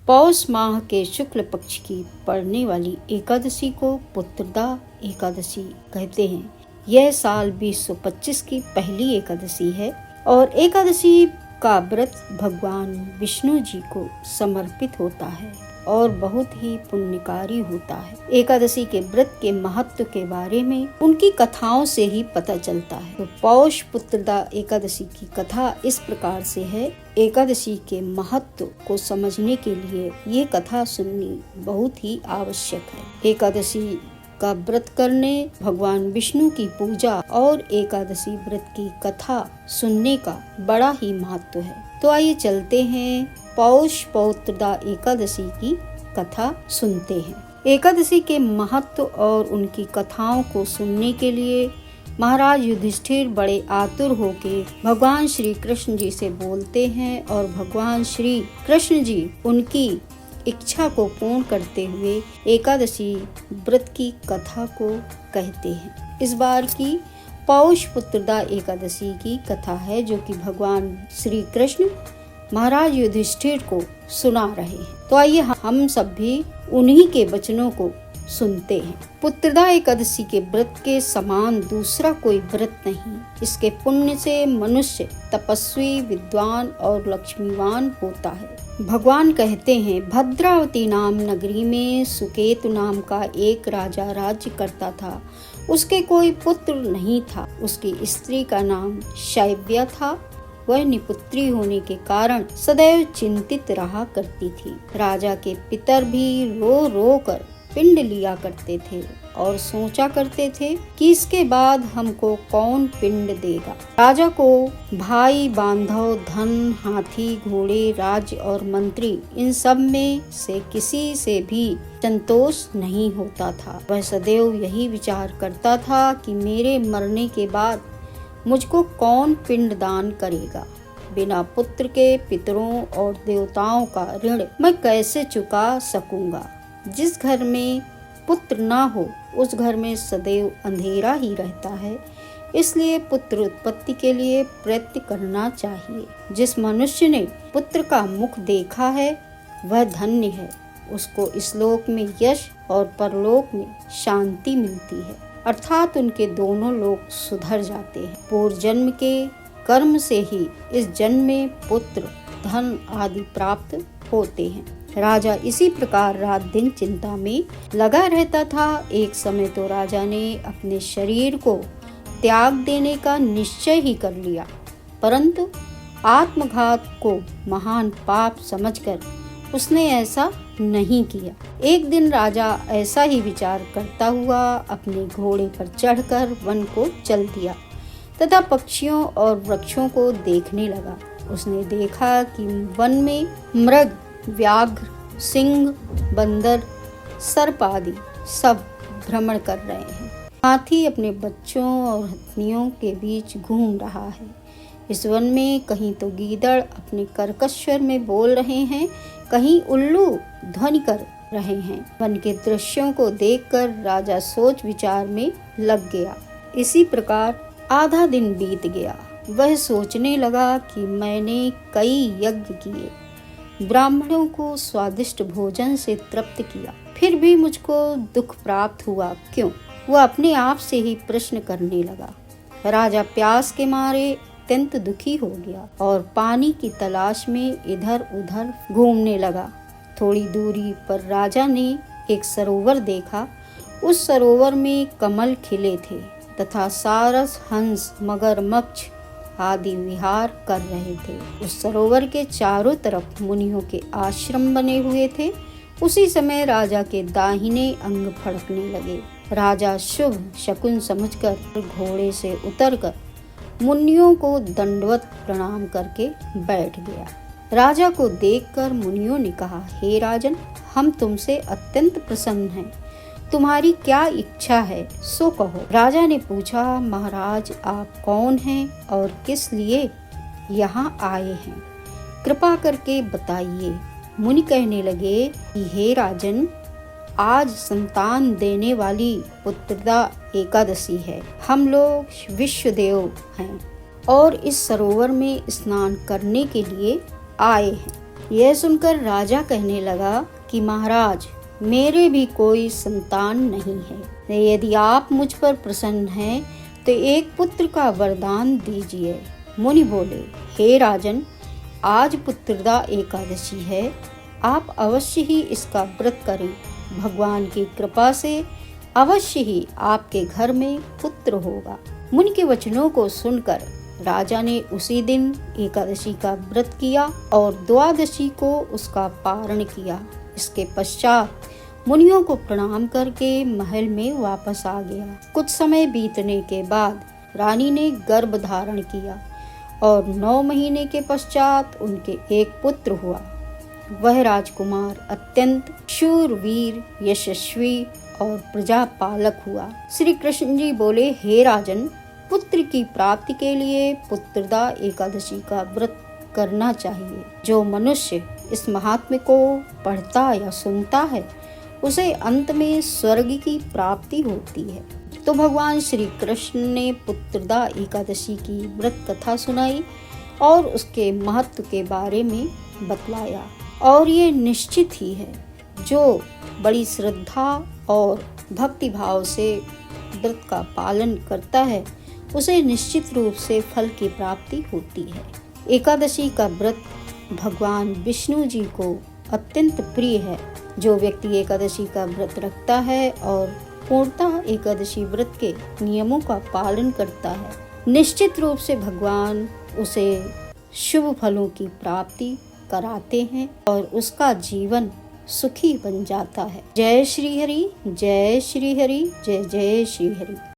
पौष माह के शुक्ल पक्ष की पड़ने वाली एकादशी को पुत्रदा एकादशी कहते हैं। यह साल 2025 की पहली एकादशी है और एकादशी का व्रत भगवान विष्णु जी को समर्पित होता है और बहुत ही पुण्यकारी होता है। एकादशी के व्रत के महत्व के बारे में उनकी कथाओं से ही पता चलता है। तो पौष पुत्रदा एकादशी की कथा इस प्रकार से है। एकादशी के महत्व को समझने के लिए ये कथा सुननी बहुत ही आवश्यक है। एकादशी का व्रत करने, भगवान विष्णु की पूजा और एकादशी व्रत की कथा सुनने का बड़ा ही महत्व है। तो आइए चलते हैं पौष पौत्रदा एकादशी की कथा सुनते हैं। एकादशी के महत्व और उनकी कथाओं को सुनने के लिए महाराज युधिष्ठिर बड़े आतुर होके भगवान श्री कृष्ण जी से बोलते हैं और भगवान श्री कृष्ण जी उनकी इच्छा को पूर्ण करते हुए एकादशी व्रत की कथा को कहते हैं। इस बार की पौष पुत्रदा एकादशी की कथा है जो कि भगवान श्री कृष्ण महाराज युधिष्ठिर को सुना रहे हैं। तो आइए हम सब भी उन्हीं के वचनों को सुनते हैं। पुत्रदा एकादशी के व्रत के समान दूसरा कोई व्रत नहीं। इसके पुण्य से मनुष्य तपस्वी, विद्वान और लक्ष्मीवान होता है। भगवान कहते हैं, भद्रावती नाम नगरी में सुकेतु नाम का एक राजा राज्य करता था। उसके कोई पुत्र नहीं था। उसकी स्त्री का नाम शैव्या था। वह निपुत्री होने के कारण सदैव चिंतित रहा करती थी। राजा के पितर भी रो रो कर पिंड लिया करते थे और सोचा करते थे कि इसके बाद हमको कौन पिंड देगा। राजा को भाई, बांधव, धन, हाथी, घोड़े, राज्य और मंत्री इन सब में से किसी से भी संतोष नहीं होता था। वह सदैव यही विचार करता था कि मेरे मरने के बाद मुझको कौन पिंडदान करेगा। बिना पुत्र के पितरों और देवताओं का ऋण मैं कैसे चुका सकूंगा। जिस घर में पुत्र ना हो उस घर में सदैव अंधेरा ही रहता है। इसलिए पुत्र उत्पत्ति के लिए प्रयत्न करना चाहिए। जिस मनुष्य ने पुत्र का मुख देखा है वह धन्य है। उसको इस लोक में यश और परलोक में शांति मिलती है, अर्थात उनके दोनों लोक सुधर जाते हैं। पूर्व जन्म के कर्म से ही इस जन्म में पुत्र, धन आदि प्राप्त होते हैं। राजा इसी प्रकार रात दिन चिंता में लगा रहता था। एक समय तो राजा ने अपने शरीर को त्याग देने का निश्चय ही कर लिया, परंतु आत्मघात को महान पाप समझकर उसने ऐसा नहीं किया। एक दिन राजा ऐसा ही विचार करता हुआ अपने घोड़े पर चढ़कर वन को चल दिया तथा पक्षियों और वृक्षों को देखने लगा। उसने देखा कि वन में मृग, व्याघ्र, सिंह, बंदर, सर्प आदि सब भ्रमण कर रहे हैं। हाथी अपने बच्चों और हथनियों के बीच घूम रहा है। इस वन में कहीं तो गीदड़ अपने कर्कश स्वर में बोल रहे हैं, कहीं उल्लू ध्वनि कर रहे हैं। वन के दृश्यों को देखकर राजा सोच विचार में लग गया। इसी प्रकार आधा दिन बीत गया। वह सोचने लगा कि मैंने कई यज्ञ किए, ब्राह्मणों को स्वादिष्ट भोजन से तृप्त किया, फिर भी मुझको दुख प्राप्त हुआ क्यों? वह अपने आप से ही प्रश्न करने लगा। राजा प्यास के मारे अत्यंत दुखी हो गया और पानी की तलाश में इधर उधर घूमने लगा। थोड़ी दूरी पर राजा ने एक सरोवर देखा। उस सरोवर में कमल खिले थे तथा सारस, हंस, मगरमच्छ आदि विहार कर रहे थे। उस सरोवर के चारों तरफ मुनियों के आश्रम बने हुए थे। उसी समय राजा के दाहिने अंग फड़कने लगे। राजा शुभ शकुन समझकर घोड़े से उतरकर मुनियों को दंडवत प्रणाम करके बैठ गया। राजा को देखकर मुनियों ने कहा, हे राजन, हम तुमसे अत्यंत प्रसन्न हैं। तुम्हारी क्या इच्छा है सो कहो। राजा ने पूछा, महाराज आप कौन हैं और किस लिए यहाँ आए हैं, कृपा करके बताइए। मुनि कहने लगे कि हे राजन, आज संतान देने वाली पुत्रदा एकादशी है। हम लोग विश्वदेव हैं और इस सरोवर में स्नान करने के लिए आए हैं। यह सुनकर राजा कहने लगा कि महाराज, मेरे भी कोई संतान नहीं है। यदि आप मुझ पर प्रसन्न हैं तो एक पुत्र का वरदान दीजिए। मुनि बोले, हे राजन, आज पुत्रदा एकादशी है, आप अवश्य ही इसका व्रत करें। भगवान की कृपा से अवश्य ही आपके घर में पुत्र होगा। मुनि के वचनों को सुनकर राजा ने उसी दिन एकादशी का व्रत किया और द्वादशी को उसका पारण किया। इसके पश्चात मुनियों को प्रणाम करके महल में वापस आ गया। कुछ समय बीतने के बाद रानी ने गर्भ धारण किया और 9 महीने के पश्चात उनके एक पुत्र हुआ। वह राजकुमार अत्यंत शूरवीर, यशस्वी और प्रजापालक हुआ। श्री कृष्ण जी बोले, हे राजन, पुत्र की प्राप्ति के लिए पुत्रदा एकादशी का व्रत करना चाहिए। जो मनुष्य इस महात्म्य को पढ़ता या सुनता है उसे अंत में स्वर्ग की प्राप्ति होती है। तो भगवान श्री कृष्ण ने पुत्रदा एकादशी की व्रत कथा सुनाई और उसके महत्व के बारे में बतलाया। और ये निश्चित ही है, जो बड़ी श्रद्धा और भक्ति भाव से व्रत का पालन करता है उसे निश्चित रूप से फल की प्राप्ति होती है। एकादशी का व्रत भगवान विष्णु जी को अत्यंत प्रिय है। जो व्यक्ति एकादशी का व्रत रखता है और पूर्णतः एकादशी व्रत के नियमों का पालन करता है, निश्चित रूप से भगवान उसे शुभ फलों की प्राप्ति कराते हैं और उसका जीवन सुखी बन जाता है। जय श्री हरि, जय श्री हरि, जय जय श्री हरि।